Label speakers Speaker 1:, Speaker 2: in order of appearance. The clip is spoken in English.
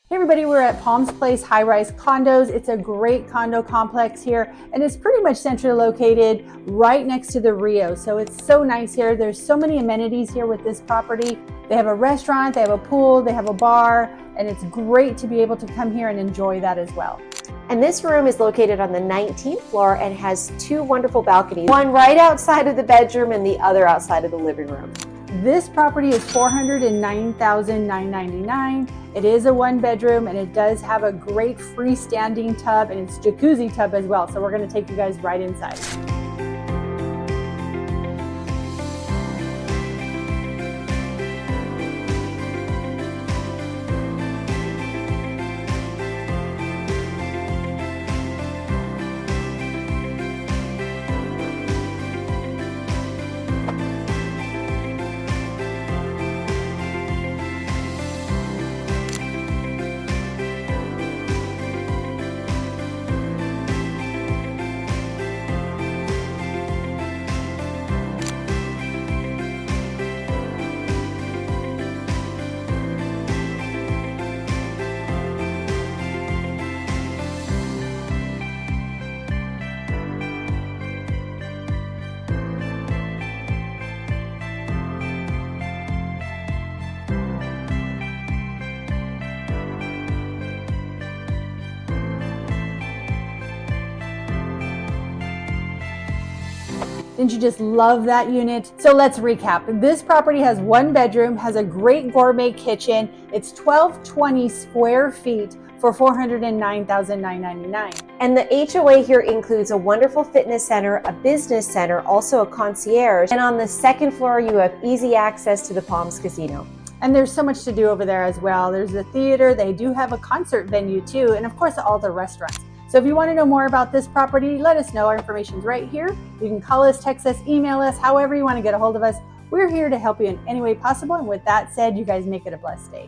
Speaker 1: Hey everybody, we're at Palms Place High-Rise Condos. It's a great condo complex here, and it's pretty much centrally located right next to the Rio. So it's so nice here. There's so many amenities here with this property. They have a restaurant, they have a pool, they have a bar, and it's great to be able to come here and enjoy that as well.
Speaker 2: And this room is located on the 19th floor and has two wonderful balconies, one right outside of the bedroom and the other outside of the living room.
Speaker 1: This property is $409,999. It is a one bedroom and it does have a great freestanding tub, and it's jacuzzi tub as well. So we're going to take you guys right inside. Didn't you just love that unit? So let's recap. This property has one bedroom, has a great gourmet kitchen. It's 1,220 square feet for $409,999.
Speaker 2: And the HOA here includes a wonderful fitness center, a business center, also a concierge. And on the second floor, you have easy access to the Palms Casino.
Speaker 1: And there's so much to do over there as well. There's a theater, they do have a concert venue too, and of course all the restaurants. So if you want to know more about this property, let us know. Our information's right here. You can call us, text us, email us, however you want to get a hold of us. We're here to help you in any way possible. And with that said, you guys make it a blessed day.